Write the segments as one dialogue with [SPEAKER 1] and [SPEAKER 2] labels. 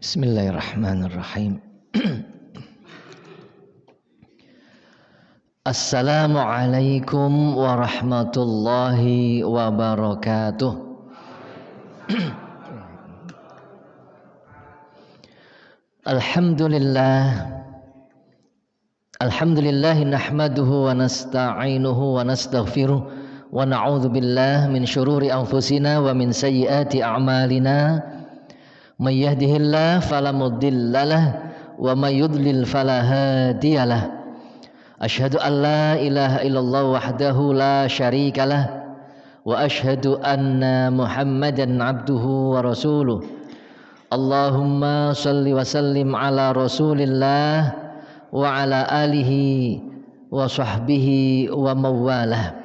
[SPEAKER 1] Bismillahirrahmanirrahim. Assalamualaikum warahmatullahi wabarakatuh. Alhamdulillah nahmaduhu wa nasta'inuhu wa nastaghfiruh wa na'udzu billahi min syururi anfusina wa min sayyiati a'malina. May yahdihillahu fala mudhillalah wa may yudlil fala hadiyalah. Asyhadu an la ilaha illallah wahdahu la syarikalah wa asyhadu anna Muhammadan abduhu wa rasuluh. Allahumma shalli wa sallim ala Rasulillah wa ala alihi wa sahbihi wa mawalah.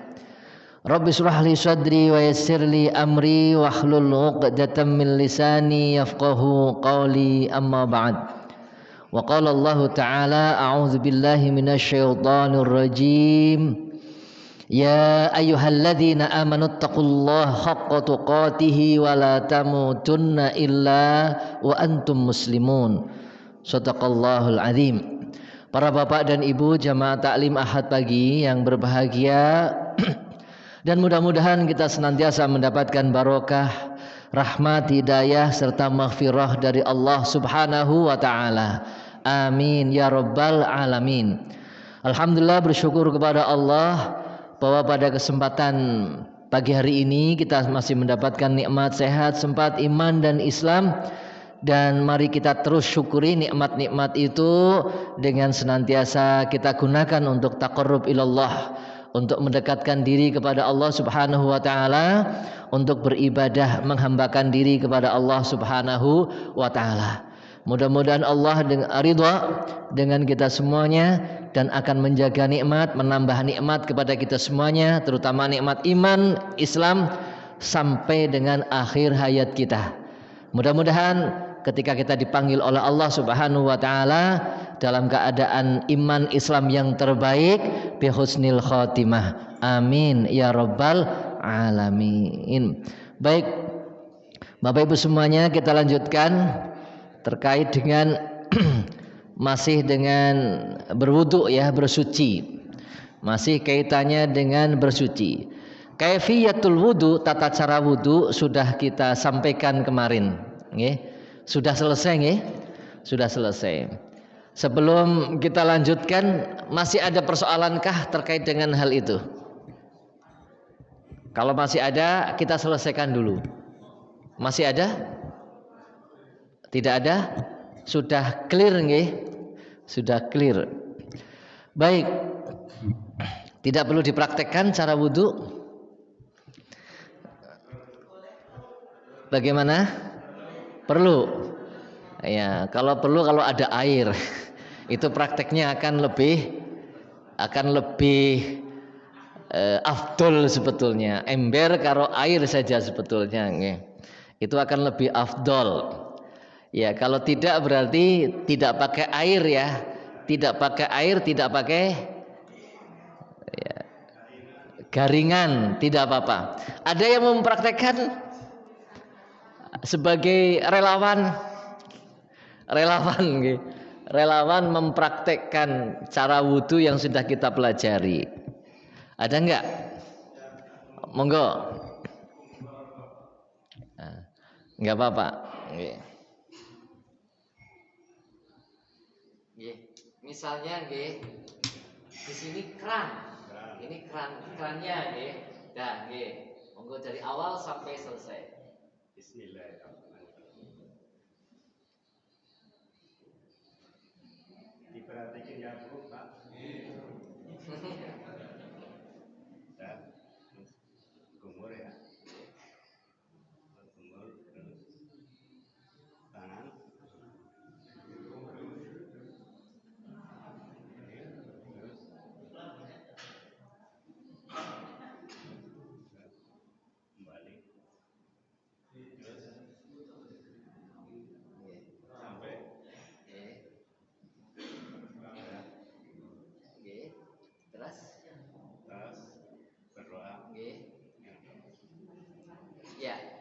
[SPEAKER 1] Rabbi shrah li sadri wa yassir li amri wahlul 'uqdatam min lisani yafqahu qawli, amma ba'd. Wa qala Allah ta'ala a'udzu billahi minasy syaithanir rajim. Ya ayyuhalladzina amanu taqullaha haqqa tuqatih wa la tamutunna illa wa antum muslimun. Shadaqallahul azim. Para bapak dan ibu jamaah taklim Ahad pagi yang berbahagia, dan mudah-mudahan kita senantiasa mendapatkan barokah, rahmat, hidayah serta maghfirah dari Allah Subhanahu wa taala. Amin ya rabbal alamin. Alhamdulillah, bersyukur kepada Allah bahwa pada kesempatan pagi hari ini kita masih mendapatkan nikmat sehat, sempat, iman dan Islam. Dan mari kita terus syukuri nikmat-nikmat itu dengan senantiasa kita gunakan untuk taqarrub ilallah, untuk mendekatkan diri kepada Allah Subhanahu wa taala, untuk beribadah menghambakan diri kepada Allah Subhanahu wa taala. Mudah-mudahan Allah ridha dengan kita semuanya dan akan menjaga nikmat, menambah nikmat kepada kita semuanya, terutama nikmat iman, Islam sampai dengan akhir hayat kita. Mudah-mudahan ketika kita dipanggil oleh Allah Subhanahu wa taala dalam keadaan iman Islam yang terbaik, bi husnil khotimah. Amin ya rabbal alamin. Baik, Bapak Ibu semuanya, kita lanjutkan terkait dengan masih dengan berwudu ya, bersuci. Masih kaitannya dengan bersuci. Kaifiyatul wudu, tata cara wudu sudah kita sampaikan kemarin, nggih. Sudah selesai nggih? Sudah selesai. Sebelum kita lanjutkan, masih ada persoalankah terkait dengan hal itu? Kalau masih ada, kita selesaikan dulu. Masih ada? Tidak ada? Sudah clear nggih? Sudah clear. Baik. Tidak perlu dipraktekkan cara wudu? Bagaimana? Perlu. Ya, kalau perlu, kalau ada air itu prakteknya akan lebih afdol sebetulnya. Ember karo air saja sebetulnya itu akan lebih afdol. Ya, kalau tidak berarti tidak pakai air ya. Tidak pakai air, tidak pakai ya, garingan, tidak apa-apa. Ada yang mempraktekkan sebagai relawan mempraktekkan cara wudhu yang sudah kita pelajari. Ada enggak? Monggo. Enggak apa-apa. Misalnya di sini keran. Ini kerannya nggih. Dah nggih. Monggo dari awal sampai selesai. Bismillahirrahmanirrahim. Diperhatikan ya Bu, Pak. Dan kumur ya. Kumur terus tangan. Terus kembali. Terus sampai terus berdoa.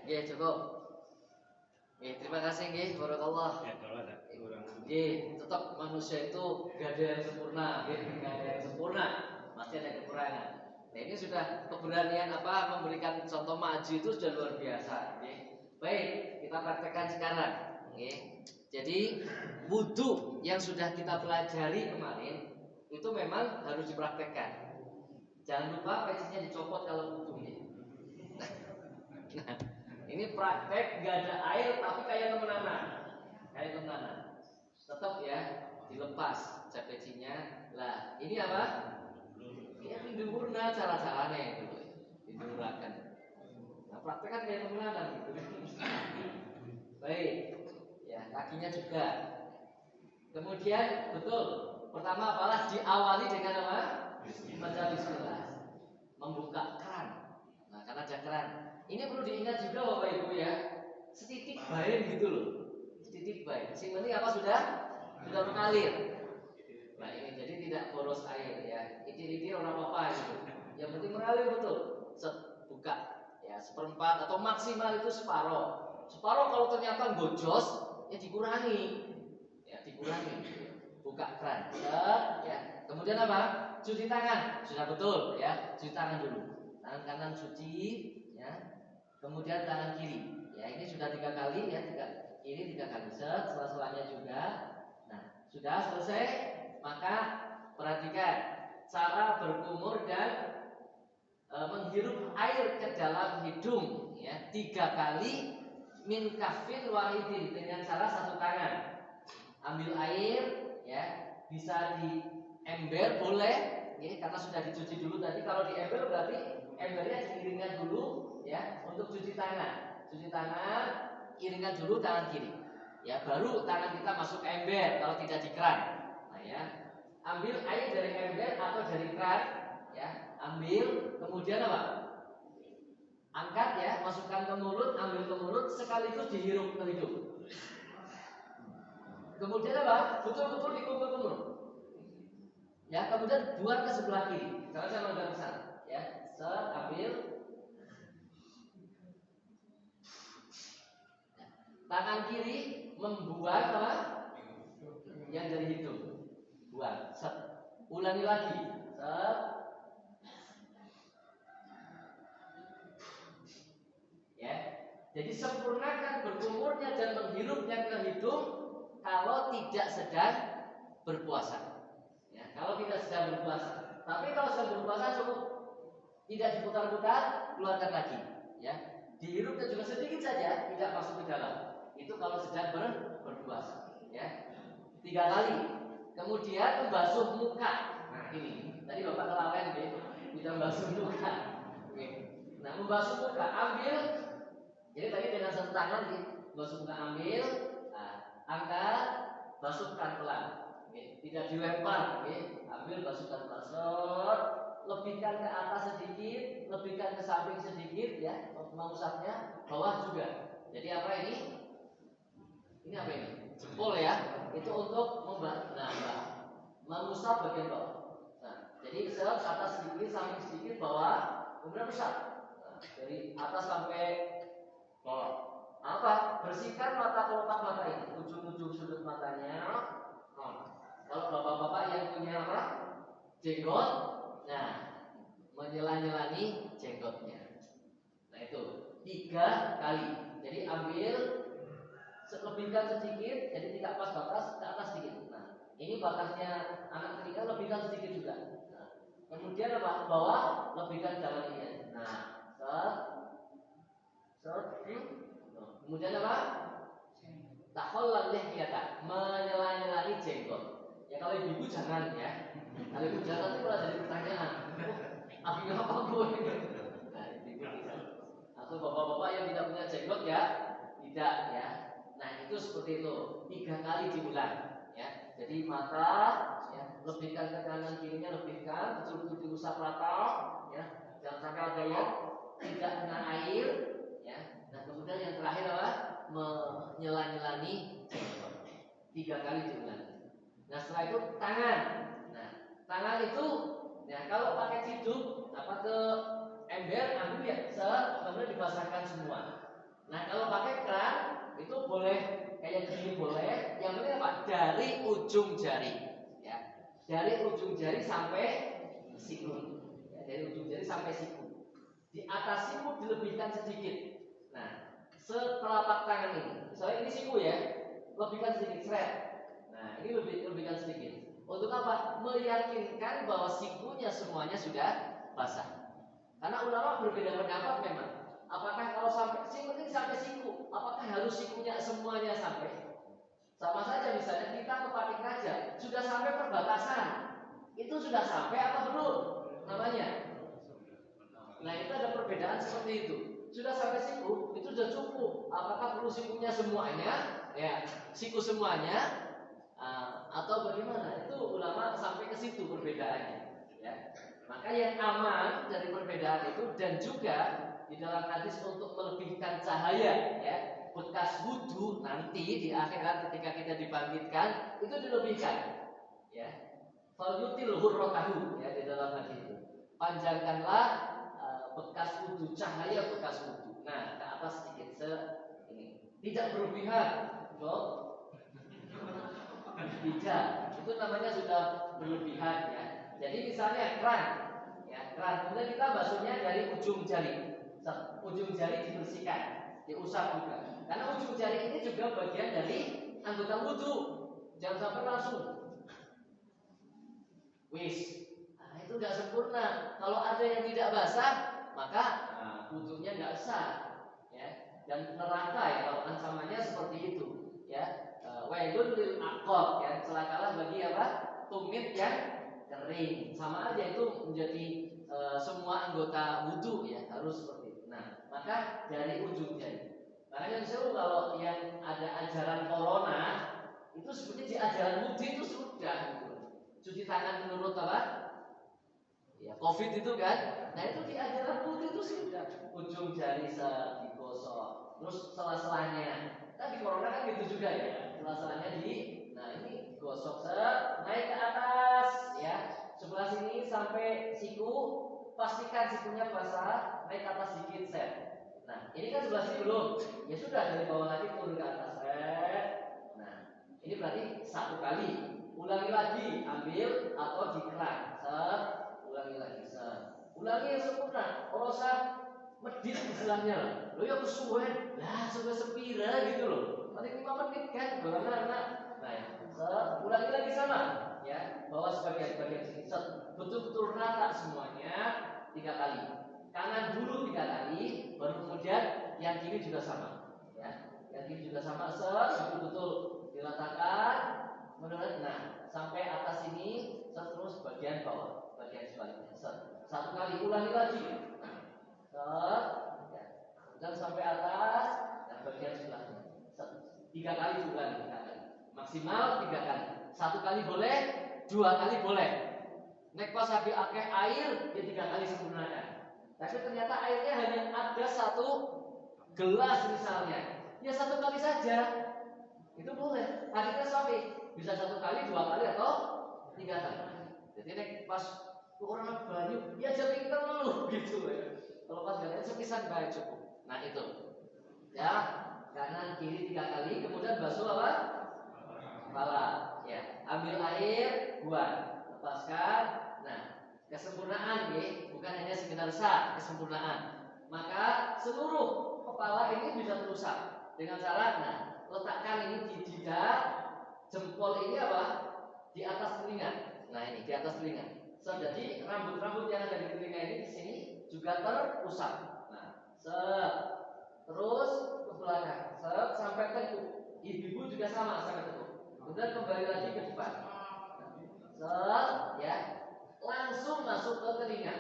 [SPEAKER 1] Ya, cukup. Terima kasih nggih, barakallah. Nggih, tetap manusia itu gak ada yang sempurna, nggih, gak ada yang sempurna, pasti ada kekurangan. Nah, ini sudah keberanian memberikan contoh maju itu sudah luar biasa, nggih. Baik, kita praktekkan sekarang, nggih. Jadi wudhu yang sudah kita pelajari kemarin itu memang harus dipraktekkan. Jangan lupa pecinya dicopot kalau wudhu ini. Nah, ini praktek gak ada air tapi kayak temenanan. Kayak temenanan. Tetap ya dilepas pecinya. Lah, ini apa? Ini diurna cara-caranya itu. Diurahkan. Nah, praktek kan kayak temenanan gitu. Baik. Ya, kakinya juga. Kemudian betul. Pertama apalah diawali dengan apa? Baca bismillah. Membuka keran. Nah, karena ada keran. Ini perlu diingat juga Bapak Ibu ya. Setitik baik gitu loh. Setitik baik. Sing penting apa sudah mengalir. Nah, ini jadi tidak boros air ya. Itir-itir orang apa gitu. Yang penting mengalir betul. Buka ya seperempat atau maksimal itu separuh. Separuh kalau ternyata gojos ya dikurangi. Ya dikurangi. Buka keran. Ya. Kemudian apa? Cuci tangan. Sudah betul ya. Cuci tangan dulu. Tangan kanan cuci ya. Kemudian tangan kiri, ya ini sudah 3 kali ya, ini 3 kali sela-selanya juga. Nah sudah selesai, maka perhatikan cara berkumur dan menghirup air ke dalam hidung, ya 3 kali min kafin wahidin dengan cara 1 tangan. Ambil air, ya bisa di ember boleh, ya karena sudah dicuci dulu tadi. Kalau di ember berarti embernya diiringkan dulu ya untuk cuci tangan. Cuci tangan, iringkan dulu tangan kiri. Ya, baru tangan kita masuk ke ember kalau tidak di keran. Nah, ya. Ambil air dari ember atau dari keran, ya. Ambil, kemudian apa? Angkat ya, masukkan ke mulut, ambil ke mulut sekaligus dihirup ke hidung. Kemudian apa? Betul-betul dikumpul ke mulut. Ya, kemudian buang ke sebelah kiri. Kalau saya menghadap ke sana, ya. Ambil tangan kiri membuang apa? Yang dari hidung. Buang. Ulangi lagi. Ya. Jadi sempurnakan berkumurnya dan menghirupnya ke hidung kalau tidak sedang berpuasa. Ya, kalau tidak sedang berpuasa. Tapi kalau sedang berpuasa cukup tidak diputar-putar, keluarkan lagi. Ya, dihirupnya juga sedikit saja, tidak masuk ke dalam. Itu kalau sedang berpuasa. Ya, 3 kali. Kemudian membasuh muka. Nah ini, tadi Bapak kelalen gitu, tidak membasuh muka. Oke. Nah membasuh muka, ambil. Jadi tadi dengan 1 tangan, membasuh muka ambil, angkat, basuhkan pelan. Tidak dilempar, ambil basuhkan pelan. Lebihkan ke atas sedikit, lebihkan ke samping sedikit, ya, mengusapnya, bawah juga. Jadi apa ini? Ini apa ini? Jempol ya. Itu untuk mengusap bagian bawah. Nah, jadi atas sedikit, samping sedikit, bawah, kemudian usap. Nah, dari atas sampai bawah. Apa? Bersihkan mata kelopak mata ini, ujung-ujung sudut matanya. Kalau bapak-bapak yang punya apa? Jenggot, nah menyela-nyelani jenggotnya. Nah itu 3 kali. Jadi ambil, lebihkan sedikit, jadi tidak pas batas, ke atas sedikit. Nah ini batasnya anak ketika, lebihkan sedikit juga. Nah, kemudian apa? Bawah, lebihkan jalan ini. Nah, kemudian apa? Takhallal lihyata, menyela-nyelani jenggot. Ya kalau ibu jangan ya. Kalau ibu jangan itu malah jadi pertanyaan. Abi apa gue? Nah, ibu tidak. Atau bapak-bapak yang tidak punya jenggot ya, tidak ya. Nah itu seperti itu, 3 kali diulang. Ya, jadi mata, ya, lebihkan ke kanan kirinya, lebihkan, betul-betul diusap rata, ya, jangan sampai ada yang tidak kena air, ya. Nah kemudian yang terakhir adalah menyela-nyelani jenggot. 3 kali diulang. Nah setelah itu tangan. Nah tangan itu, ya kalau pakai ciduk, ke ember ambil ya, kemudian dibasahkan semua. Nah kalau pakai keran, itu boleh kayak gini boleh. Yang penting apa? Dari ujung jari, ya. Dari ujung jari sampai siku. Ya, dari ujung jari sampai siku. Di atas siku dilebihkan sedikit. Nah, setelapak tangan ini. Soalnya ini siku ya, lebihkan sedikit, seret. Nah, ini lebihkan sedikit. Untuk apa? Meyakinkan bahwa sikunya semuanya sudah basah. Karena ulama berbeda pendapat memang. Apakah kalau sampai siku ini sampai siku, apakah harus sikunya semuanya sampai? Sama saja misalnya kita ke Pating Raja sudah sampai perbatasan, itu sudah sampai apa belum? Namanya. Nah itu ada perbedaan seperti itu. Sudah sampai siku, itu sudah cukup. Apakah perlu sikunya semuanya? Ya, siku semuanya, atau bagaimana? Itu ulama sampai ke situ perbedaannya. Ya. Maka yang aman dari perbedaan itu dan juga di dalam hadis untuk melebihkan cahaya, ya, bekas wudhu nanti di akhirat ketika kita dibangkitkan itu dilebihkan, ya. Falyutil hurratahu, ya, di dalam hadis itu. Panjangkanlah bekas wudhu, cahaya bekas wudhu. Nah, ke atas sedikit ini. Tidak berlebihan, loh. Tidak, itu namanya sudah berlebihan, ya. Jadi misalnya keran, ya, keran. Kemudian kita basuhnya dari ujung jari. Ujung jari dibersihkan, diusap juga. Karena ujung jari ini juga bagian dari anggota wudhu. Jangan sampai langsung wis. Nah, itu tidak sempurna. Kalau ada yang tidak basah, maka wudhunya nggak sah. Ya. Dan neraka ya kalau ancamannya seperti itu. Ya, wailun lil aqab, ya, celakalah bagi apa? Tumit yang kering. Sama aja itu menjadi semua anggota wudhu, ya, harus seperti itu. Nah, maka dari ujung jari. Makanya misalnya kalau yang ada ajaran corona itu sebenarnya di ajaran wudhu itu sudah gitu. Cuci tangan menurut apa? Ya, COVID itu kan. Nah, itu di ajaran wudhu itu sudah ujung jari digosok. Terus sela-selanya. Kan di corona kan gitu juga ya. Sela-selanya nah ini gosok naik ke atas, ya. Sebelah sini sampai siku, pastikan sikunya basah, naik ke atas sedikit set. Nah, ini kan sebelah sini belum. Ya sudah dari bawah lagi turun ke atas set. Nah, ini berarti satu kali. Ulangi lagi, ambil atau dikerak. Set, ulangi lagi, set. Ulangi yang sempurna. Kalau medit istilahnya. Lo ya kesuwen, lah sudah sepira gitu loh. Paling 5 menit kan, bagaimana? Nah, ulangi lagi sama, ya. Bawa sebagian sini, betul-betul rata semuanya 3 kali. Kanan dulu 3 kali, baru kemudian yang kiri juga sama, ya. Yang kiri juga sama, betul-betul diratakan. Menurut, nah, sampai atas ini, terus bagian bawah, bagian sebaliknya, satu kali ulangi lagi. Ya. Dan sampai atas dan bagian sebelahnya 3 kali juga 3 kali. Maksimal 3 kali. 1 kali boleh, 2 kali boleh. Nek pas habis akeh air, ya 3 kali sempurnakan. Tapi ternyata airnya hanya ada 1 gelas misalnya. Ya 1 kali saja. Itu boleh. Hadisnya sampai bisa 1 kali, 2 kali atau 3 kali. Jadi nek pas orang banyak, ya jadi kita ngeluh gitu ya. Kalau pas gak ada sepisan baik cukup. Nah itu, ya, kanan kiri 3 kali, kemudian basuh apa? Kepala. Ya, ambil air, buang, lepaskan. Nah, kesempurnaan ya, bukan hanya sekedar sah, kesempurnaan. Maka seluruh kepala ini bisa terusap dengan cara, nah, letakkan ini di jidat, jempol ini apa? Di atas telinga. Nah ini di atas telinga. Jadi rambut-rambut yang ada di telinga ini di sini juga terusap. Nah, terus ke belakang, sampai tengkuk. Ibu juga sama sampai tengkuk. Kemudian kembali lagi ke depan. Ya, langsung masuk ke telinga.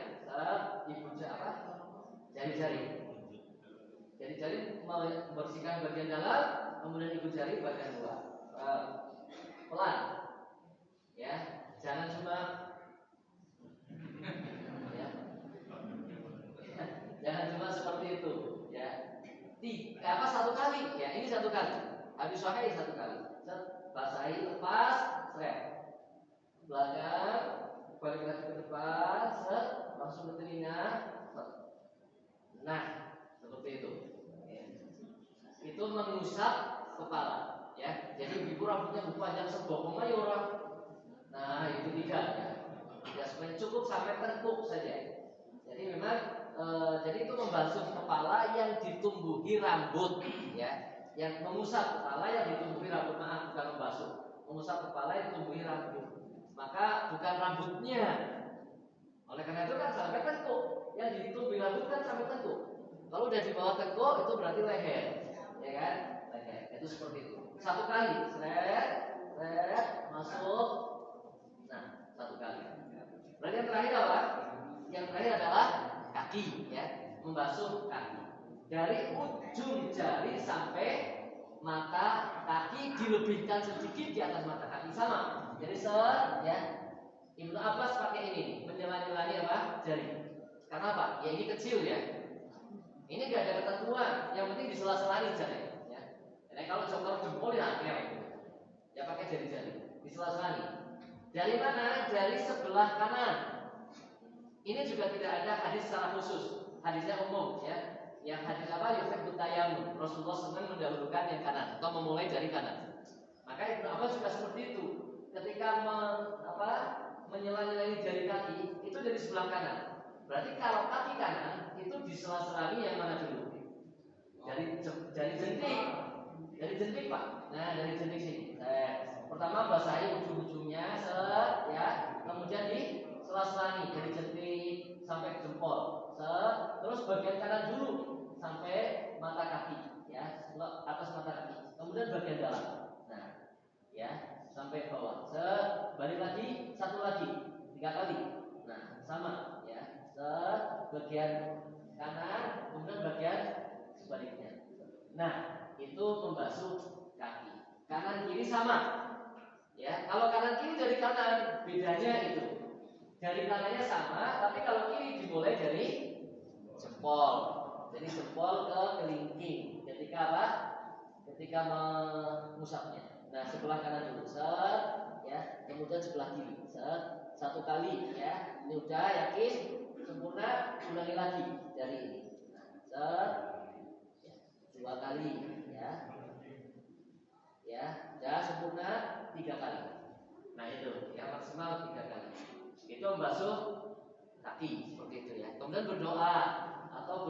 [SPEAKER 1] Ibu apa? Jari-jari. Jari-jari membersihkan bagian dalam, kemudian ibu jari bagian luar. Pelan. Ya, jangan cuma ya. Jangan cuma seperti itu, ya. Apa 1 kali? Ya, ini 1 kali. Habis pakai 1 kali. Basahi, lepas, seret. Belakang, balik lagi ke depan, langsung ke telinga. Nah, seperti itu. Ya. Itu mengusap kepala, ya. Jadi ibu rambutnya panjang sebokong aja orang. Nah, itu tidak, ya. Tidak, cukup sampai tengkuk saja. Jadi memang jadi itu membasuh kepala yang ditumbuhi rambut, ya. Yang mengusap kepala yang ditumbuhi rambut, maaf, bukan membasuh. Mengusap kepala yang ditumbuhi rambut. Maka bukan rambutnya. Oleh karena itu kan sampai tengkuk. Yang ditumbuhi rambut kan sampai tengkuk. Kalau udah di bawah tengkuk itu berarti leher, ya kan? Leher. Itu seperti itu. Satu kali, masuk. Nah, satu kali. Berarti yang terakhir apa? Yang terakhir adalah kaki, ya, membasuh kaki. Dari ujung jari sampai mata kaki dilebihkan sedikit di atas mata kaki sama. Jadi ya. Ibnu Abbas pakai ini, menyela-nyelani apa? Jari. Karena apa? Ya ini kecil ya. Ini gak ada ketentuan, yang penting disela-selani jari. Ya. Jadi kalau jempol ya ya pakai jari-jari, disela-selani. Dari mana? Dari sebelah kanan. Ini juga tidak ada hadis secara khusus, hadisnya umum, ya. Yang hadis apa? Yuhibbut tayammum. Rasulullah senang mendahulukan yang kanan atau memulai dari kanan. Maka Ibnu Abbas juga seperti itu. Ketika menyela-nyelani jari kaki itu dari sebelah kanan. Berarti kalau kaki kanan itu disela-selani yang mana dulu? Jari jentik. Dari jentik, Pak. Nah, dari jentik sini. Pertama basahi ujung-ujungnya, ya. Kemudian disela-selani dari jentik sampai jempol. Terus bagian kanan dulu sampai mata kaki, ya, atas mata kaki. Kemudian bagian dalam. Nah, ya, sampai bawah. Balik lagi, satu lagi, 3 kali. Nah, sama, ya. Bagian kanan, kemudian bagian sebaliknya. Nah, itu membasuh kaki. Kanan kiri sama. Ya, kalau kanan kiri dari kanan, bedanya itu. Dari kanannya sama, tapi kalau kiri dimulai dari jempol. Jadi jempol ke kelingking. Ketika apa? Ketika mengusapnya. Nah, sebelah kanan dulu, ya. Kemudian sebelah kiri, satu kali, ya. Ini udah yakin, sempurna, ulangi lagi dari ini. Nah, ya. 2 kali, ya. Ya, sudah sempurna 3 kali. Nah, itu yang maksimal 3 kali. Itu membasuh kaki seperti itu, ya. Kemudian berdoa atau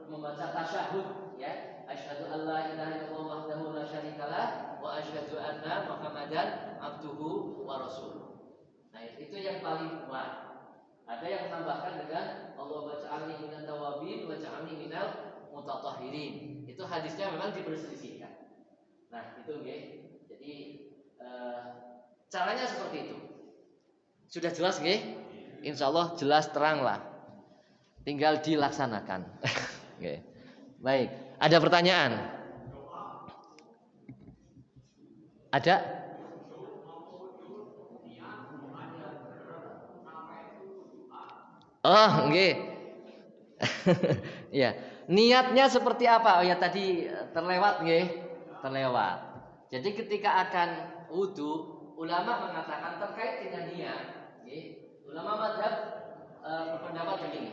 [SPEAKER 1] membaca tasyahud, ya. Asyhadu an la ilaha illallah wahdahu la syarikalah wa asyhadu anna Muhammadan abduhu wa rasuluh. Nah, itu yang paling kuat. Ada yang menambahkan dengan Allahumma ja'alni minat tawabin wa ja'alni minal mutatahhirin. Itu hadisnya memang diperselisihkan. Nah, itu nggih. Jadi caranya seperti itu. Sudah jelas nggih? Insyaallah jelas terang lah. Tinggal dilaksanakan. Oke. Baik, ada pertanyaan? Ada? Oh, nggih. Ya, niatnya seperti apa? Oh ya, tadi terlewat nggih. Terlewat. Jadi ketika akan wudu, ulama mengatakan terkait dengan niat, nggih. Ulama mazhab berpendapat begini.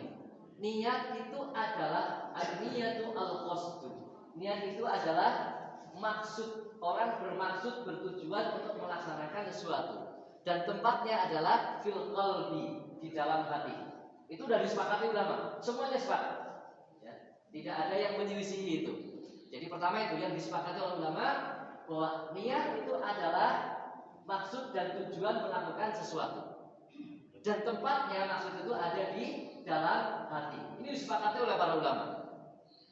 [SPEAKER 1] Niat itu adalah an-niyatu al-qasdu. Niat itu adalah maksud, orang bermaksud, bertujuan untuk melaksanakan sesuatu. Dan tempatnya adalah fil qalbi, di dalam hati. Itu sudah disepakati ulama. Semuanya sepakat. Ya, tidak ada yang menyelisihi itu. Jadi pertama itu yang disepakati oleh ulama, bahwa niat itu adalah maksud dan tujuan melakukan sesuatu. Dan tempatnya maksud itu ada di dalam hati. Ini disepakati oleh para ulama.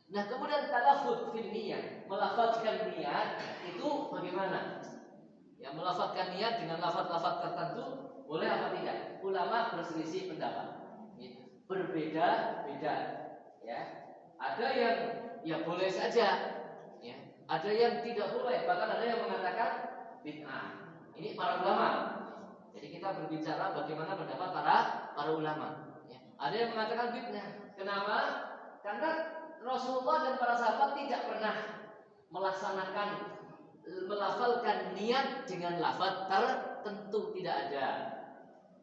[SPEAKER 1] Nah, kemudian talaffuz fil niyat, melafazkan niat itu bagaimana? Ya, melafazkan niat dengan lafaz-lafaz tertentu boleh apa tidak? Ulama berselisih pendapat. Berbeda-beda. Ya. Ada yang ya boleh saja, ya. Ada yang tidak boleh, bahkan ada yang mengatakan bid'ah. Ini para ulama. Jadi kita berbicara bagaimana pendapat para ulama. Ya. Ada yang mengatakan bid'ah. Kenapa? Karena Rasulullah dan para sahabat tidak pernah melafalkan niat dengan lafaz tertentu, tidak ada.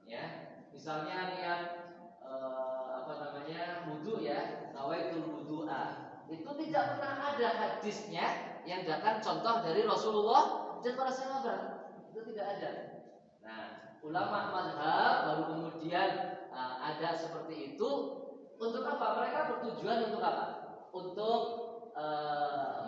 [SPEAKER 1] Ya, misalnya niat wudu, ya, nawaitul wudu'a. Itu tidak pernah ada hadisnya yang datang contoh dari Rasulullah dan para sahabat. Itu tidak ada. Nah, ulama mazhab baru kemudian ada seperti itu. Untuk apa? Mereka bertujuan untuk apa? Untuk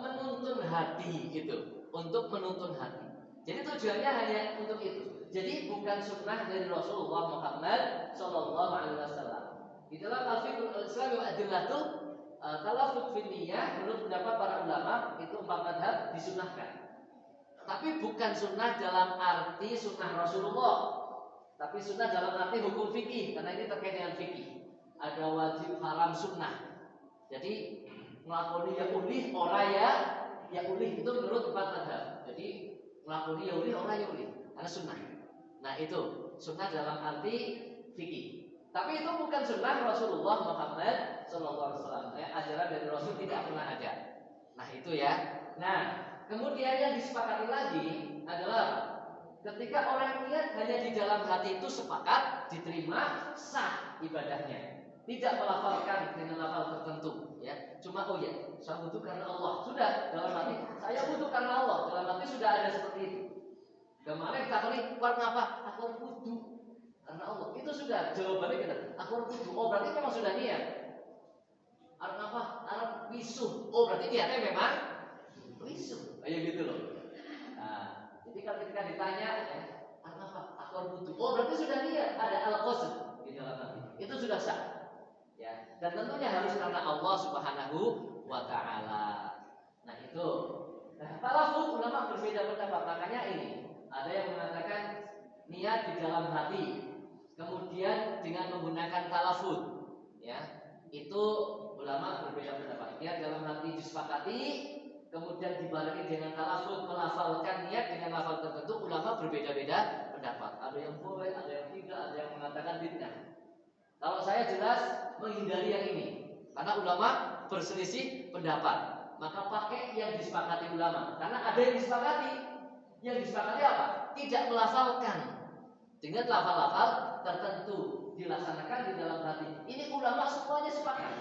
[SPEAKER 1] menuntun hati gitu. Untuk menuntun hati. Jadi tujuannya hanya untuk itu. Jadi bukan sunnah dari Rasulullah Muhammad Sallallahu Alaihi Wasallam. Di dalam al-fiqh al-Islam yang adillah itu talafut fi niyyah menurut pendapat para ulama itu 4 mazhab disunnahkan. Tapi bukan sunnah dalam arti sunnah Rasulullah, tapi sunnah dalam arti hukum fikih, karena ini terkait dengan fikih. Ada wajib, haram, sunnah. Jadi ngelakoni ya ulih, ora ya ulih itu menurut 4 mazhab. Jadi ngelakoni ya ulih, ora ya ulih, karena sunnah. Nah itu sunnah dalam arti fikih. Tapi itu bukan sunnah Rasulullah Muhammad SAW. Ajaran dari Rasul tidak pernah ada. Nah itu ya. Nah kemudian yang disepakati lagi adalah ketika orang niat hanya di dalam hati itu sepakat, diterima, sah ibadahnya. Tidak melafalkan dengan lafal tertentu, ya. Cuma oh ya, saya butuh karena Allah. Sudah dalam hati, saya butuh karena Allah. Dalam hati sudah ada seperti itu. Kemarin kita kali karena apa? Aku butuh karena Allah. Itu sudah jawabannya kita. Aku butuh. Oh berarti memang sudah niat. Karena apa? Arab wisuh. Oh berarti niatnya memang wisuh. Kayak gitu loh. Nah, jadi kalau ketika ditanya, ya, karena apa? Aku butuh. Oh berarti sudah niat. Ada al-qasd di dalam hati. Itu sudah sah. Ya, dan tentunya harus karena Allah Subhanahu wa taala. Nah, itu. Nah, talafut ulama berbeda pendapat. Makanya ini, ada yang mengatakan niat di dalam hati, kemudian dengan menggunakan talafut, ya. Itu ulama berbeda pendapat. Niat dalam hati disepakati, kemudian dibarengi dengan talafut, melafalkan niat dengan lafal tertentu, ulama berbeda-beda pendapat. Ada yang boleh, ada yang tidak, ada yang mengatakan bid'ah. Kalau saya jelas menghindari yang ini, karena ulama berselisih pendapat. Maka pakai yang disepakati ulama, karena ada yang disepakati. Yang disepakati apa? Tidak melafalkan dengan lafal-lafal tertentu, dilaksanakan di dalam hati. Ini ulama semuanya sepakat.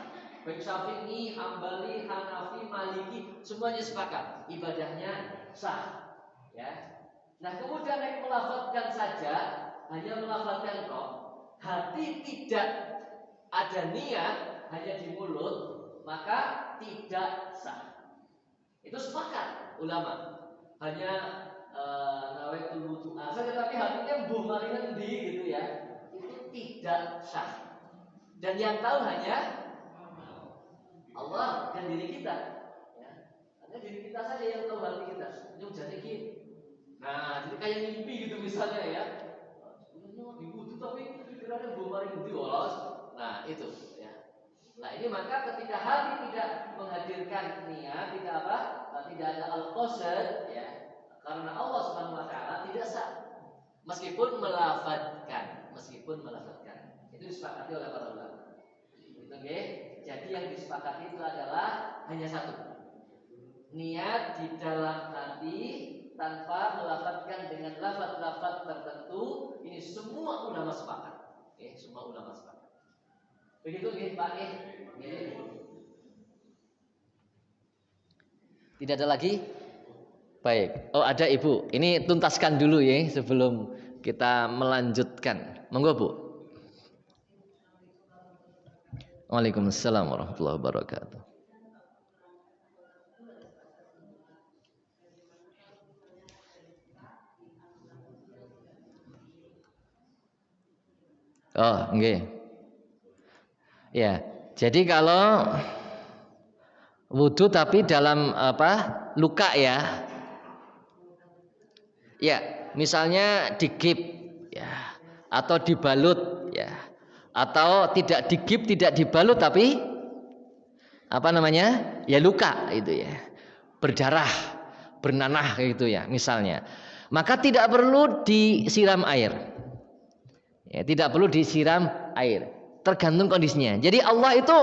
[SPEAKER 1] Baik Syafi'i, Hambali, Hanafi, Maliki, semuanya sepakat. Ibadahnya sah. Ya. Nah kemudian yang melafalkan saja, hanya melafalkan roh. Hati tidak ada niat, hanya di mulut, maka tidak sah. Itu sepakat ulama. Hanya nawaitul wudu'a saja, tapi hatinya mbuh maringan di gitu ya. Itu tidak sah. Dan yang tahu hanya Allah dan diri kita. Ya. Hanya diri kita saja yang tahu hati kita. Yang jadi gini. Nah, jadi kayak mimpi gitu misalnya ya. Dibutuh tapi pikirannya belum maring di olos. Nah itu ya. Nah ini maka ketika hati tidak menghadirkan niat, tidak apa? Tidak ada al-qasd ya. Karena Allah Subhanahu wa taala tidak sah. Meskipun melafadzkan. Itu disepakati oleh para ulama. Gitu nggih. Jadi yang disepakati itu adalah hanya satu. Niat di dalam hati tanpa melafadzkan dengan lafaz-lafaz tertentu, ini semua ulama sepakat. Semua ulama sepakat. Begitu Pak. Tidak ada lagi? Baik. Oh, ada Ibu. Ini tuntaskan dulu ya sebelum kita melanjutkan. Monggo, Bu. Waalaikumsalam warahmatullahi wabarakatuh. Oh, nggih. Ya. Jadi kalau wudu tapi dalam apa? Luka ya. Ya, misalnya digip ya atau dibalut ya. Atau tidak digip, tidak dibalut tapi apa namanya? Ya luka itu ya. Berdarah, bernanah gitu ya, misalnya. Maka tidak perlu disiram air. Ya, tidak perlu disiram air, tergantung kondisinya. Jadi Allah itu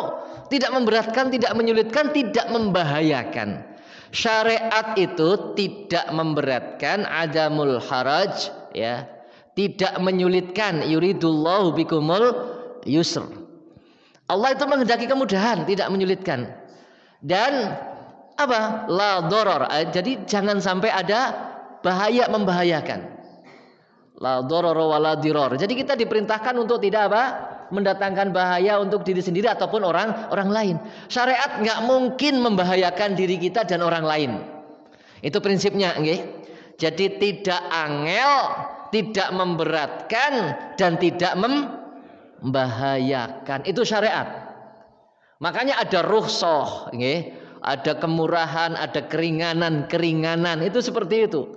[SPEAKER 1] tidak memberatkan, tidak menyulitkan, tidak membahayakan. Syariat itu tidak memberatkan, adamul haraj, ya, tidak menyulitkan. Yuridullahu bikumul yusr. Allah itu menghendaki kemudahan, tidak menyulitkan. Dan Apa? La doror. Jadi jangan sampai ada bahaya membahayakan. La doror wa la diror. Jadi kita diperintahkan untuk tidak apa? Mendatangkan bahaya untuk diri sendiri ataupun orang lain. Syariat nggak mungkin membahayakan diri kita dan orang lain. Itu prinsipnya, nggih. Jadi tidak angel, tidak memberatkan dan tidak membahayakan. Itu syariat. Makanya ada rukhsah, nggih. Ada kemurahan, ada keringanan, itu seperti itu.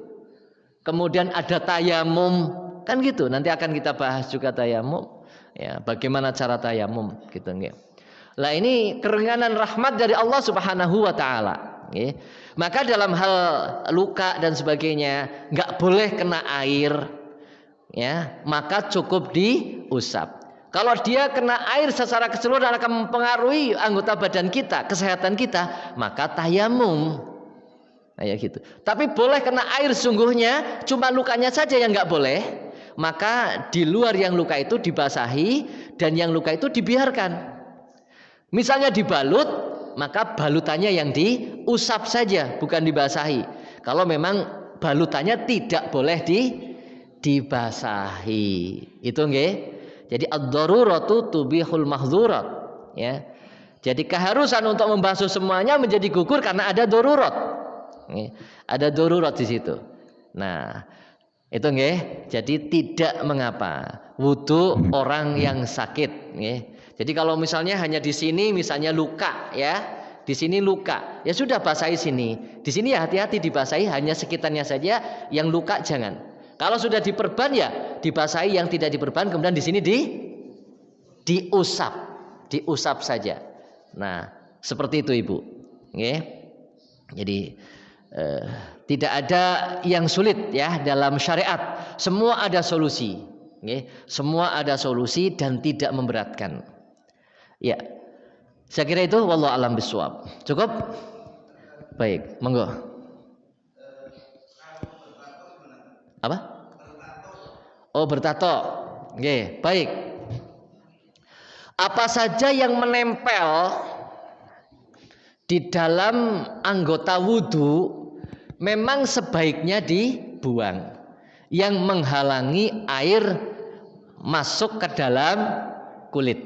[SPEAKER 1] Kemudian ada tayamum, kan gitu. Nanti akan kita bahas juga tayamum. Ya, bagaimana cara tayamum, gitu nggih. Lah ini keringanan rahmat dari Allah Subhanahu wa taala, nggih. Maka dalam hal luka dan sebagainya nggak boleh kena air, ya, maka cukup diusap. Kalau dia kena air secara keseluruhan akan mempengaruhi anggota badan kita, kesehatan kita, maka tayamum. Kayak gitu. Tapi boleh kena air sungguhnya, cuma lukanya saja yang nggak boleh. Maka di luar yang luka itu dibasahi dan yang luka itu dibiarkan. Misalnya dibalut, maka balutannya yang diusap saja, bukan dibasahi. Kalau memang balutannya tidak boleh dibasahi. Itu nggih. Jadi ad-daruratu tubihul mahzurat, ya. Jadi keharusan untuk membasuh semuanya menjadi gugur karena ada darurat. Ada darurat di situ. Nah, itu nggih. Jadi tidak mengapa wudu orang yang sakit, nggih. Jadi kalau misalnya hanya di sini misalnya luka, ya. Di sini luka, ya sudah basahi sini. Di sini ya hati-hati dibasahi hanya sekitarnya saja, yang luka jangan. Kalau sudah diperban ya dibasahi, yang tidak diperban kemudian di sini diusap saja. Nah, seperti itu Ibu. Nggih. Jadi tidak ada yang sulit ya dalam syariat. Semua ada solusi. Nggih. Semua ada solusi dan tidak memberatkan. Ya. Saya kira itu wallahu alam bisawab. Cukup? Baik, monggo. Apa? Oh, bertato. Oke, baik. Apa saja yang menempel di dalam anggota wudu memang sebaiknya dibuang. Yang menghalangi air masuk ke dalam kulit.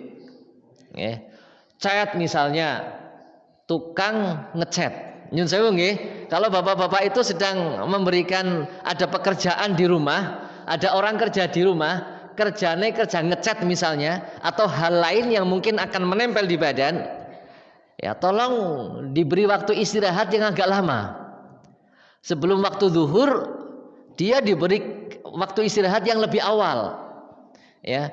[SPEAKER 1] Oke. Cat misalnya, tukang ngecat. Nyun sewu nggih, kalau bapak-bapak itu sedang memberikan ada pekerjaan di rumah, ada orang kerja di rumah, kerjanya kerja ngecat misalnya, atau hal lain yang mungkin akan menempel di badan, ya tolong diberi waktu istirahat yang agak lama. Sebelum waktu zuhur, dia diberi waktu istirahat yang lebih awal. Ya,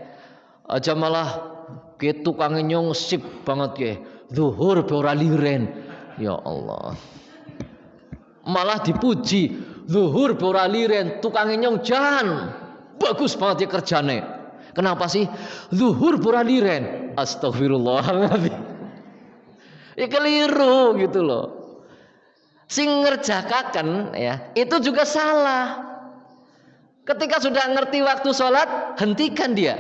[SPEAKER 1] aja malah ke tukang nyong sip banget ke zuhur ora liren. Ya Allah, malah dipuji zuhur ora liren, tukang nyong jan bagus banget ya kerjane. Kenapa sih zuhur ora liren? Astagfirullahaladzim. Ya keliru gitu loh. Sing ngerjakaken ya itu juga salah. Ketika sudah ngerti waktu sholat, hentikan dia.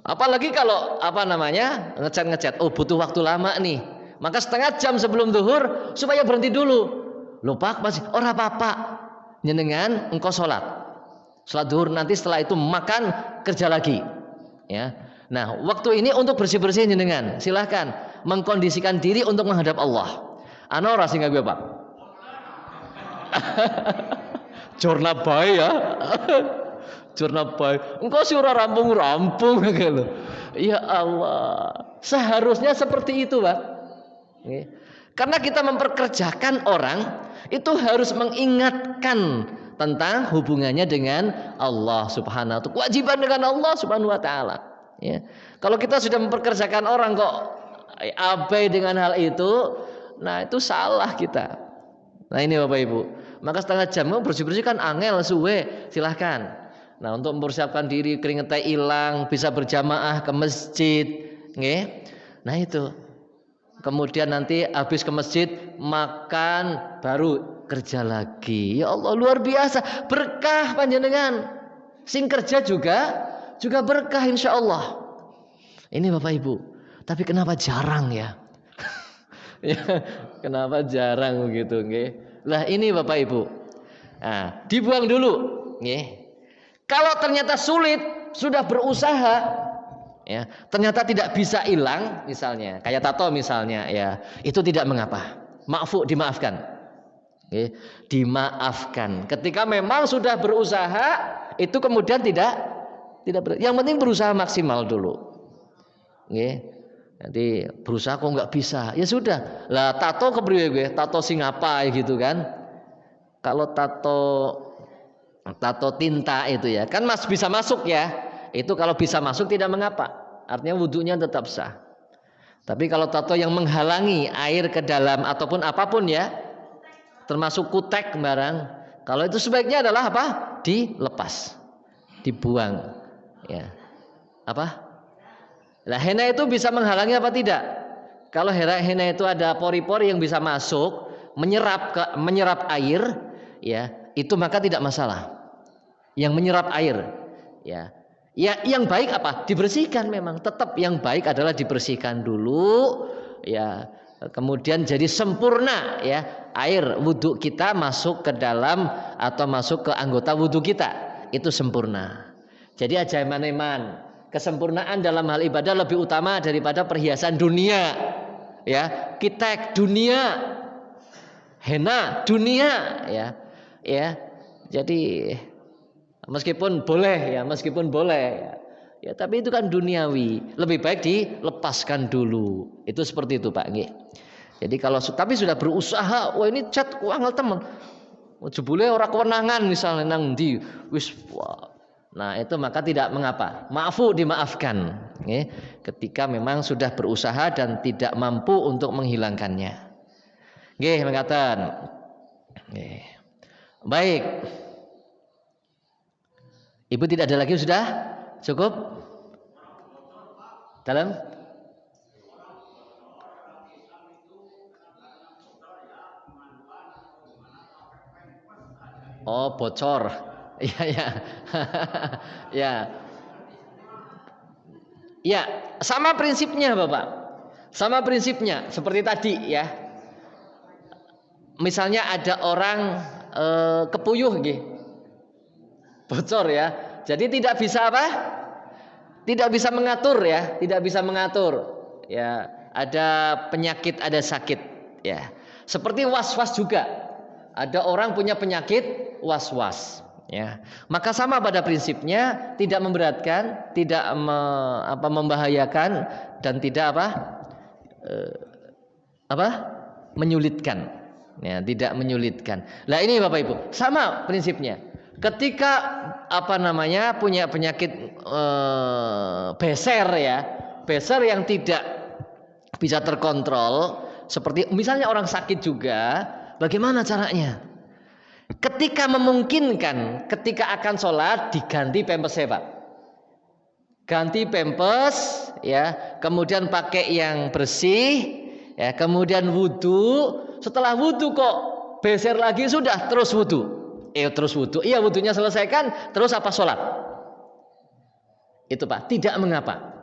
[SPEAKER 1] Apalagi kalau ngecat, oh butuh waktu lama nih. Maka setengah jam sebelum zuhur supaya berhenti dulu. Lupa masih ora apa-apa. Nyenengan engkau sholat zuhur, nanti setelah itu makan kerja lagi. Ya. Nah, waktu ini untuk bersih-bersih nyenengan. Silahkan mengkondisikan diri untuk menghadap Allah. Ana ora sing gawe, Pak. Jorna bae ya. Jorna bae. Engkau sih ora rampung-rampung gitu. Ya Allah. Seharusnya seperti itu, Pak. Karena kita memperkerjakan orang itu harus mengingatkan tentang hubungannya dengan Allah Subhanahu wa ta'ala, kewajiban dengan Allah Subhanahu wa ta'ala. Ya. Kalau kita sudah memperkerjakan orang kok abai dengan hal itu, nah itu salah kita. Nah ini Bapak Ibu, maka setengah jam bersih-bersih kan angel suwe, silahkan. Nah untuk mempersiapkan diri keringetnya hilang, bisa berjamaah ke masjid, nggih. Nah itu. Kemudian nanti habis ke masjid makan baru kerja lagi. Ya Allah luar biasa, berkah panjenengan. Sing kerja juga berkah insya Allah. Ini Bapak Ibu. Tapi kenapa jarang ya? Ya, kenapa jarang begitu, nggih? Lah ini Bapak Ibu. Nah, dibuang dulu, nggih. Kalau ternyata sulit, sudah berusaha, ya, ternyata tidak bisa hilang, misalnya, kayak tato misalnya, ya, itu tidak mengapa. Dimaafkan. Nggih, dimaafkan. Ketika memang sudah berusaha, itu kemudian tidak yang penting berusaha maksimal dulu. Nggih. Nanti berusaha kok nggak bisa, ya sudah. Lah tato kepriye gue? Tato sing apa gitu kan? Kalau tato tinta itu ya, kan bisa masuk ya. Itu kalau bisa masuk tidak mengapa. Artinya wudunya tetap sah. Tapi kalau tato yang menghalangi air ke dalam ataupun apapun ya, termasuk kutek barang, kalau itu sebaiknya adalah apa? Dilepas, dibuang, ya. Apa? Lah henna itu bisa menghalangi apa tidak? Kalau henna itu ada pori-pori yang bisa masuk, menyerap air, ya, itu maka tidak masalah. Yang menyerap air, ya. Ya, yang baik apa? Dibersihkan memang. Tetap yang baik adalah dibersihkan dulu, ya. Kemudian jadi sempurna, ya. Air wudhu kita masuk ke dalam atau masuk ke anggota wudhu kita, itu sempurna. Jadi aja eman-eman. Kesempurnaan dalam hal ibadah lebih utama daripada perhiasan dunia, ya, kitek dunia, henna dunia, ya. Jadi meskipun boleh, ya, tapi itu kan duniawi, lebih baik dilepaskan dulu. Itu seperti itu Pak, nggih. Jadi tapi sudah berusaha, wah ini cat kuangel temen, jebule ora kewenangan misalnya nang ndi, wis wah. Nah itu maka tidak mengapa, dimaafkan, ya, ketika memang sudah berusaha dan tidak mampu untuk menghilangkannya. Nggih, mengatakan. Baik. Ibu tidak ada lagi, sudah cukup dalam. Oh, bocor. Ya. Ya. Ya, sama prinsipnya Bapak. Sama prinsipnya seperti tadi ya. Misalnya ada orang kepuyuh nggih. Bocor ya. Jadi tidak bisa apa? Tidak bisa mengatur ya, tidak bisa mengatur. Ya, ada penyakit, ada sakit ya. Seperti was-was juga. Ada orang punya penyakit was-was. Ya, maka sama pada prinsipnya, tidak memberatkan, tidak membahayakan, dan tidak menyulitkan. Ya, tidak menyulitkan. Lah ini Bapak Ibu, sama prinsipnya. Ketika punya penyakit beser ya, beser yang tidak bisa terkontrol, seperti misalnya orang sakit juga, bagaimana caranya? Ketika memungkinkan, ketika akan sholat diganti pempesnya Pak. Ganti pempes, ya, kemudian pakai yang bersih, ya, kemudian wudhu. Setelah wudhu kok beser lagi, sudah terus wudhu. Terus wudhu. Iya, wudhunya selesaikan, terus apa sholat? Itu Pak, tidak mengapa.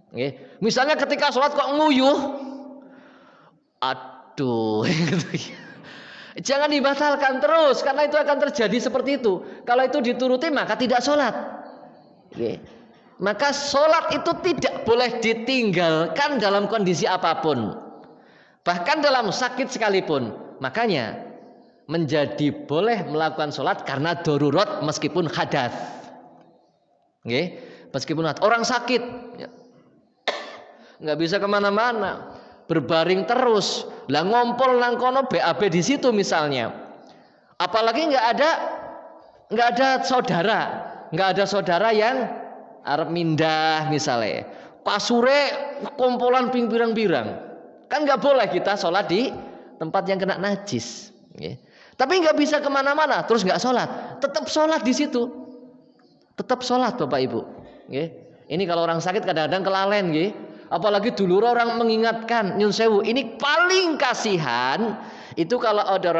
[SPEAKER 1] Oke. Misalnya ketika sholat kok nguyuh, aduh, jangan dibatalkan terus, karena itu akan terjadi seperti itu. Kalau itu dituruti maka tidak sholat. Oke. Maka sholat itu tidak boleh ditinggalkan dalam kondisi apapun, bahkan dalam sakit sekalipun. Makanya menjadi boleh melakukan sholat karena darurat meskipun hadas. Oke. Meskipun orang sakit nggak bisa kemana-mana, berbaring terus, lah ngompol nang kono BAB di situ misalnya. Apalagi nggak ada saudara yang arep mindah misalnya. Pasure kompolan ping pirang-pirang. Kan nggak boleh kita sholat di tempat yang kena najis. Tapi nggak bisa kemana-mana, terus nggak sholat, tetap sholat di situ. Tetap sholat Bapak Ibu. Ini kalau orang sakit kadang-kadang kelalen, apalagi dulu orang mengingatkan, nyun sewu, ini paling kasihan itu kalau ada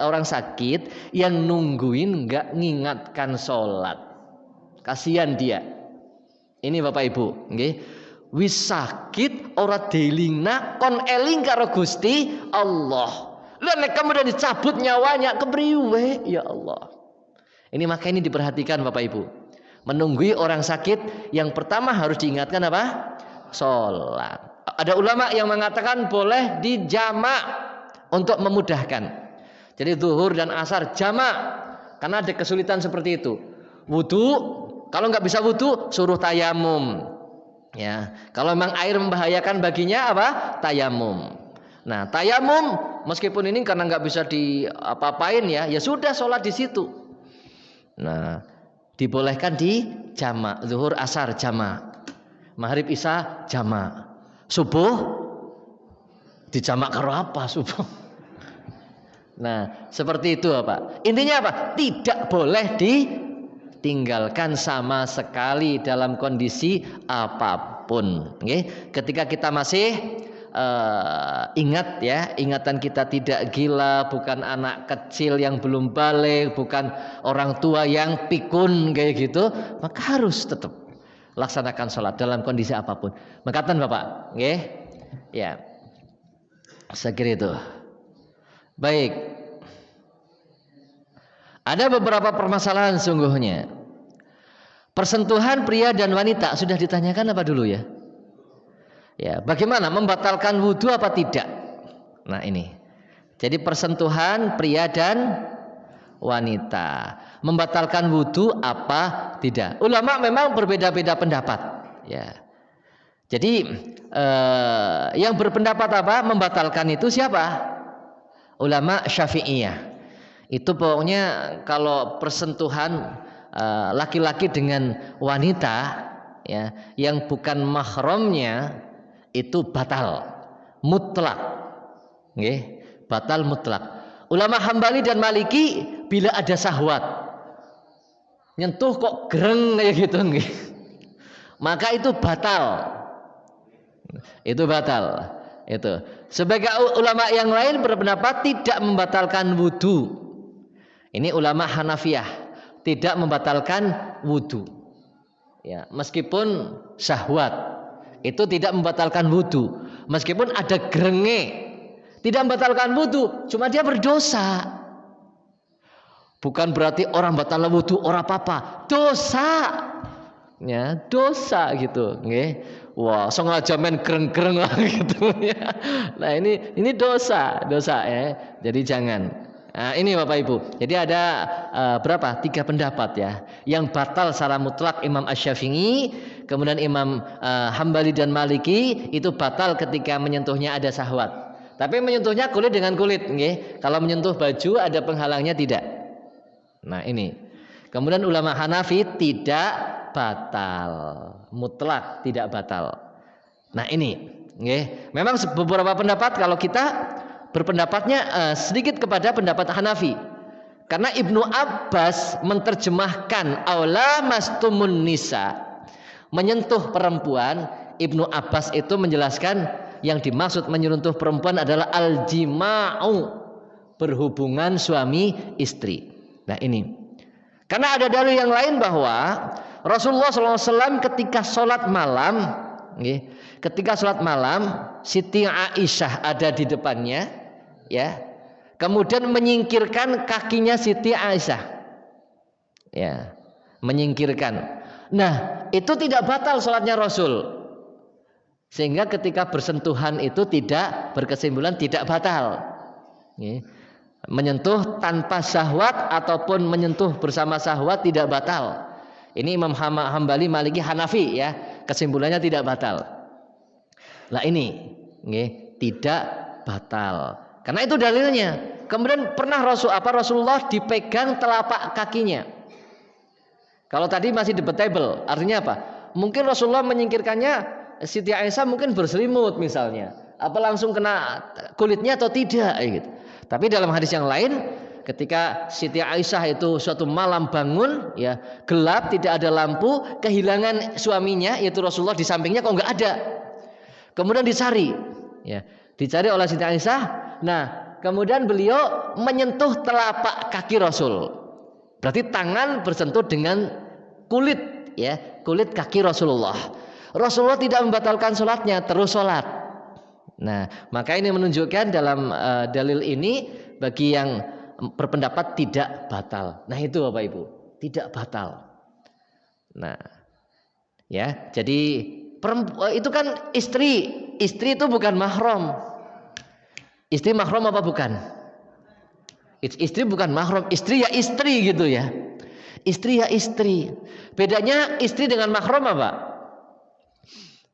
[SPEAKER 1] orang sakit yang nungguin nggak ngingatkan sholat. Kasihan dia. Ini Bapak Ibu, wis sakit ora dielingna kon eling karo Gusti Allah. Lah nek kemudian dicabut nyawanya kepriwe ya Allah. Ini maka ini diperhatikan Bapak Ibu. Menunggui orang sakit yang pertama harus diingatkan apa? Sholat. Ada ulama yang mengatakan boleh dijamak untuk memudahkan. Jadi zuhur dan asar jamak karena ada kesulitan seperti itu. Wudu, kalau nggak bisa wudu suruh tayamum. Ya, kalau memang air membahayakan baginya apa? Tayamum. Nah, tayamum meskipun ini karena nggak bisa diapa-apain ya sudah sholat di situ. Nah, dibolehkan di jamak, zuhur asar jamak, maghrib isya jamak, subuh dijamak karo apa subuh. Nah, seperti itu Pak. Intinya apa? Tidak boleh ditinggalkan sama sekali dalam kondisi apapun. Okay? Ketika kita masih ingat ya, ingatan kita tidak gila, bukan anak kecil yang belum balik, bukan orang tua yang pikun kayak gitu, maka harus tetap laksanakan sholat dalam kondisi apapun. Makatan Bapak, okay? Ya, saya kira itu. Baik, ada beberapa permasalahan sungguhnya. Persentuhan pria dan wanita sudah ditanyakan apa dulu ya? Ya, bagaimana membatalkan wudhu apa tidak? Nah ini, jadi persentuhan pria dan wanita membatalkan wudhu apa tidak? Ulama memang berbeda-beda pendapat. Ya, jadi yang berpendapat apa? Membatalkan itu siapa? Ulama Syafi'iyah. Itu pokoknya kalau persentuhan laki-laki dengan wanita, ya, yang bukan mahramnya itu batal mutlak, okay? Batal mutlak. Ulama Hambali dan Maliki bila ada syahwat nyentuh kok gereng kayak gitu, okay? Maka itu batal. Itu batal. Itu. Sebagai ulama yang lain berpendapat tidak membatalkan wudu. Ini ulama Hanafiyah tidak membatalkan wudu. Ya, meskipun syahwat itu tidak membatalkan wudu, meskipun ada gerenge tidak membatalkan wudu, cuma dia berdosa. Bukan berarti orang batal wudu orang apa-apa, dosa, ya dosa gitu, okay? Wah sengaja main gereng-gereng gitu ya. Nah ini dosa ya. Jadi jangan. Nah, ini Bapak Ibu. Jadi ada berapa? 3 pendapat ya. Yang batal secara mutlak Imam Asy-Syafi'i, kemudian Imam Hambali dan Maliki itu batal ketika menyentuhnya ada syahwat. Tapi menyentuhnya kulit dengan kulit, okay? Kalau menyentuh baju ada penghalangnya tidak. Nah ini. Kemudian ulama Hanafi tidak batal, mutlak tidak batal. Nah ini, okay? Memang beberapa pendapat kalau kita berpendapatnya sedikit kepada pendapat Hanafi, karena Ibnu Abbas menerjemahkan aula mastumun nisa, menyentuh perempuan. Ibnu Abbas itu menjelaskan yang dimaksud menyentuh perempuan adalah al-jima'u, berhubungan suami istri. Nah ini, karena ada dalil yang lain bahwa Rasulullah SAW ketika sholat malam, ketika sholat malam Siti Aisyah ada di depannya, ya, kemudian menyingkirkan kakinya Siti Aisyah, ya, menyingkirkan. Nah itu tidak batal sholatnya Rasul, sehingga ketika bersentuhan itu tidak berkesimpulan tidak batal. Menyentuh tanpa syahwat ataupun menyentuh bersama syahwat tidak batal. Ini Imam Hambali, Maliki, Hanafi ya, kesimpulannya tidak batal. Lah ini tidak batal. Karena itu dalilnya. Kemudian pernah Rasulullah dipegang telapak kakinya. Kalau tadi masih debatable, artinya apa? Mungkin Rasulullah menyingkirkannya, Siti Aisyah mungkin berselimut misalnya, apa langsung kena kulitnya atau tidak gitu. Tapi dalam hadis yang lain, ketika Siti Aisyah itu suatu malam bangun, ya gelap, tidak ada lampu, kehilangan suaminya yaitu Rasulullah di sampingnya kok nggak ada. Kemudian dicari, ya dicari oleh Siti Aisyah. Nah, kemudian beliau menyentuh telapak kaki Rasul. Berarti tangan bersentuh dengan kulit, ya kulit kaki Rasulullah. Rasulullah tidak membatalkan sholatnya, terus sholat. Nah, maka ini menunjukkan dalam dalil ini bagi yang berpendapat tidak batal. Nah, itu Bapak Ibu, tidak batal. Nah, ya, jadi itu kan istri itu bukan mahram. Istri mahram apa bukan? Istri bukan mahram, istri ya istri gitu ya. Istri ya istri. Bedanya istri dengan mahram apa?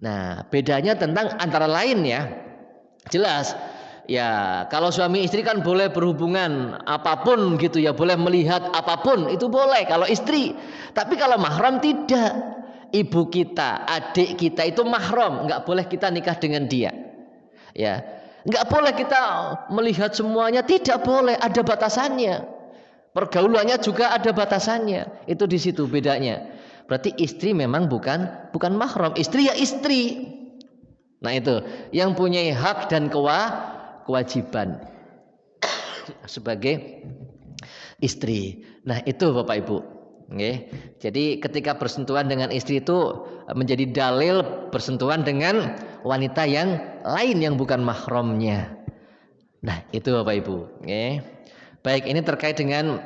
[SPEAKER 1] Nah, bedanya tentang antara lain ya. Jelas. Ya, kalau suami istri kan boleh berhubungan apapun gitu ya, boleh melihat apapun, itu boleh kalau istri. Tapi kalau mahram tidak. Ibu kita, adik kita itu mahram, nggak boleh kita nikah dengan dia. Ya. Nggak boleh kita melihat semuanya, tidak boleh, ada batasannya. Pergaulannya juga ada batasannya. Itu di situ bedanya. Berarti istri memang bukan mahram, istri ya istri. Nah itu yang punya hak dan kewajiban sebagai istri. Nah itu Bapak Ibu. Oke. Jadi ketika bersentuhan dengan istri itu menjadi dalil bersentuhan dengan wanita yang lain yang bukan mahramnya. Nah itu Bapak Ibu. Oke. Baik, ini terkait dengan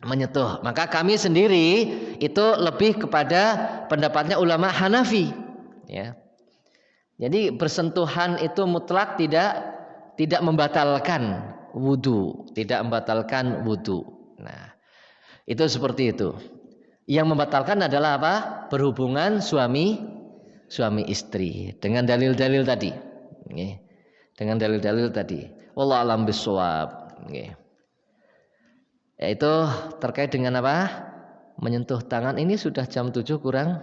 [SPEAKER 1] menyentuh. Maka kami sendiri itu lebih kepada pendapatnya ulama Hanafi. Ya. Jadi bersentuhan itu mutlak tidak membatalkan wudu, tidak membatalkan wudu. Nah, itu seperti itu. Yang membatalkan adalah apa? Berhubungan suami istri dengan dalil-dalil tadi. Nggih. Dengan dalil-dalil tadi. Wallahu a'lam bishawab. Nggih. Yaitu terkait dengan apa? Menyentuh tangan. Ini sudah jam 7 kurang.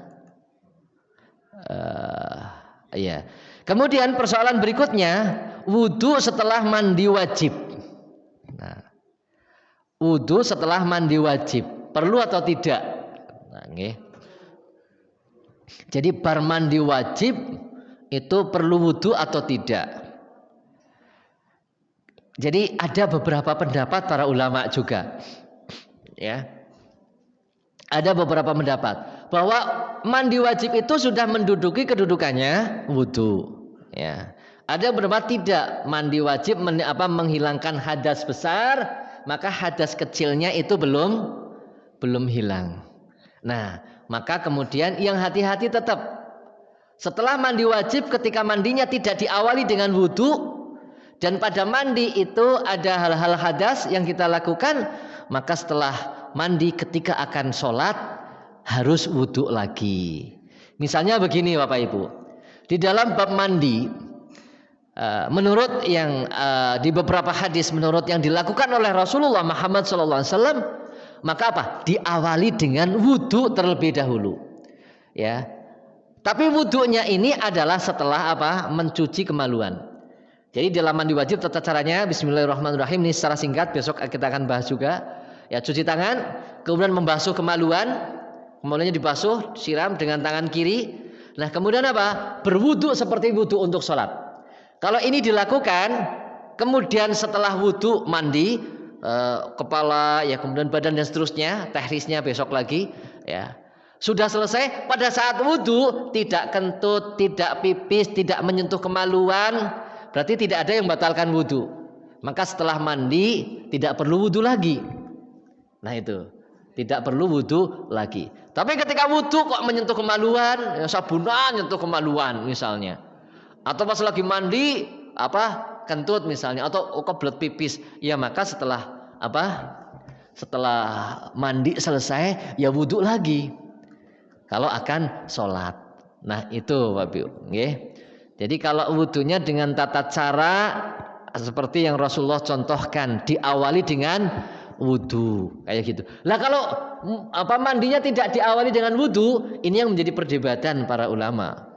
[SPEAKER 1] Iya. Kemudian persoalan berikutnya, wudu setelah mandi wajib. Nah, wudu setelah mandi wajib perlu atau tidak? Nah, nggih. Jadi bar mandi wajib itu perlu wudu atau tidak? Jadi ada beberapa pendapat para ulama juga. Ya. Ada beberapa pendapat bahwa mandi wajib itu sudah menduduki kedudukannya wudu. Ya. Ada pendapat tidak, mandi wajib menghilangkan hadas besar, maka hadas kecilnya itu belum hilang. Nah, maka kemudian yang hati-hati tetap setelah mandi wajib, ketika mandinya tidak diawali dengan wudu dan pada mandi itu ada hal-hal hadas yang kita lakukan, maka setelah mandi ketika akan sholat harus wudu lagi. Misalnya begini Bapak Ibu, di dalam bab mandi, menurut yang di beberapa hadis, menurut yang dilakukan oleh Rasulullah Muhammad SAW, maka apa? Diawali dengan wudu terlebih dahulu. Ya. Tapi wudunya ini adalah setelah apa? Mencuci kemaluan. Jadi dalam mandi wajib tata caranya bismillahirrahmanirrahim, ini secara singkat, besok kita akan bahas juga. Ya, cuci tangan, kemudian membasuh kemaluannya dibasuh, siram dengan tangan kiri. Nah, kemudian apa? Berwudu seperti wudu untuk sholat. Kalau ini dilakukan, kemudian setelah wudu mandi, kepala, ya kemudian badan dan seterusnya, teknisnya besok lagi, ya. Sudah selesai, pada saat wudu tidak kentut, tidak pipis, tidak menyentuh kemaluan, berarti tidak ada yang membatalkan wudu. Maka setelah mandi tidak perlu wudu lagi. Nah itu, tidak perlu wudu lagi. Tapi ketika wudu kok menyentuh kemaluan, ya sabunan nyentuh kemaluan misalnya. Atau pas lagi mandi kentut misalnya, atau kebelet pipis, ya maka setelah mandi selesai ya wudu lagi. Kalau akan sholat. Nah itu Bapak Ibu. Jadi kalau wudunya dengan tata cara seperti yang Rasulullah contohkan, diawali dengan wudu kayak gitu. Lah kalau mandinya tidak diawali dengan wudu, ini yang menjadi perdebatan para ulama.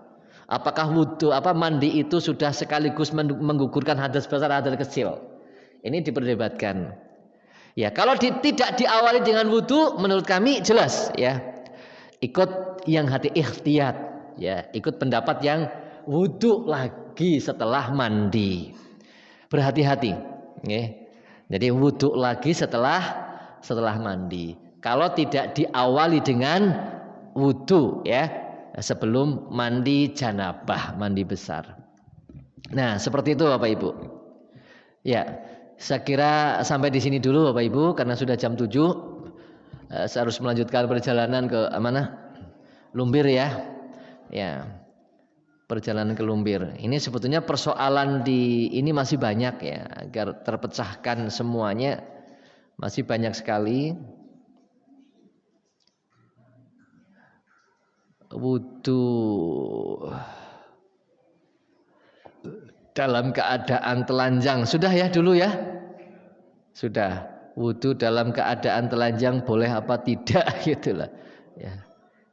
[SPEAKER 1] Apakah wudu mandi itu sudah sekaligus menggugurkan hadas besar hadas kecil? Ini diperdebatkan. Ya, kalau tidak diawali dengan wudu, menurut kami jelas ya. Ikut yang hati ikhtiyat, ya, ikut pendapat yang wudu lagi setelah mandi. Berhati-hati, ya. Jadi wudu lagi setelah mandi. Kalau tidak diawali dengan wudu, ya, sebelum mandi janabah, mandi besar. Nah, seperti itu Bapak Ibu. Ya, saya kira sampai di sini dulu Bapak Ibu karena sudah jam 7. Saya harus melanjutkan perjalanan ke mana? Lumbir ya. Ya. Perjalanan ke Lumbir. Ini sebetulnya persoalan di ini masih banyak ya, agar terpecahkan semuanya masih banyak sekali. Wudu dalam keadaan telanjang sudah ya dulu ya, sudah. Wudu dalam keadaan telanjang boleh apa tidak gitulah ya,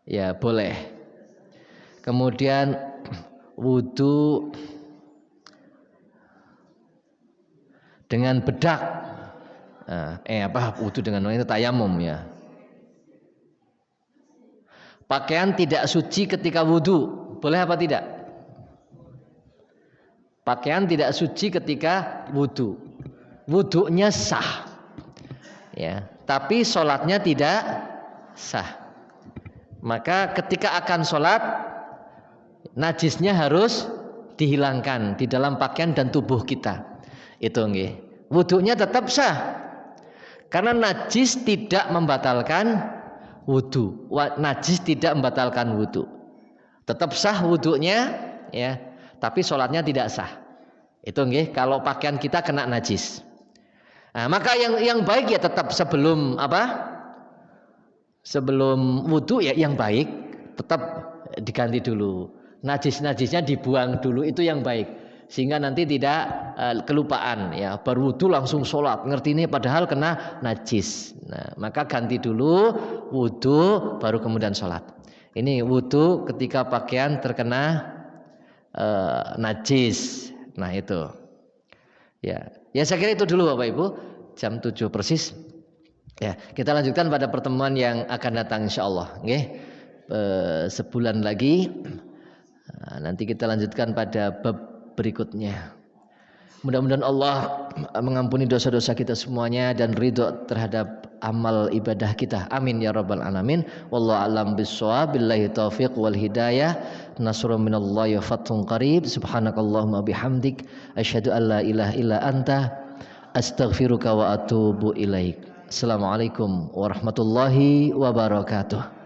[SPEAKER 1] ya boleh. Kemudian wudu dengan bedak, wudu dengan itu tayamum ya. Pakaian tidak suci ketika wudu, boleh apa tidak? Pakaian tidak suci ketika wudu, wudunya sah, ya. Tapi sholatnya tidak sah. Maka ketika akan sholat, najisnya harus dihilangkan di dalam pakaian dan tubuh kita. Itu nggih. Wudunya tetap sah, karena najis tidak membatalkan wudu. Najis tidak membatalkan wudu. Tetap sah wudunya ya, tapi sholatnya tidak sah. Itu nggih kalau pakaian kita kena najis. Nah, maka yang baik ya tetap sebelum sebelum wudu ya yang baik tetap diganti dulu. Najis-najisnya dibuang dulu, itu yang baik. Sehingga nanti tidak kelupaan ya, berwudu langsung sholat, ngerti ini padahal kena najis. Nah, maka ganti dulu wudu baru kemudian sholat. Ini wudu ketika pakaian terkena najis. Nah itu ya saya kira itu dulu Bapak Ibu, jam 7 persis ya. Kita lanjutkan pada pertemuan yang akan datang insyaallah nggih, sebulan lagi. Nanti kita lanjutkan pada bab berikutnya. Mudah-mudahan Allah mengampuni dosa-dosa kita semuanya dan ridho terhadap amal ibadah kita. Amin ya rabbal alamin. Wallahu a'lam bissawab. Billahi taufiq wal hidayah. Nasrun minallahi wa fathun qarib. Subhanakallahumma bihamdik asyhadu an la ilaha illa anta astaghfiruka wa atubu ilaik. Assalamualaikum warahmatullahi wabarakatuh.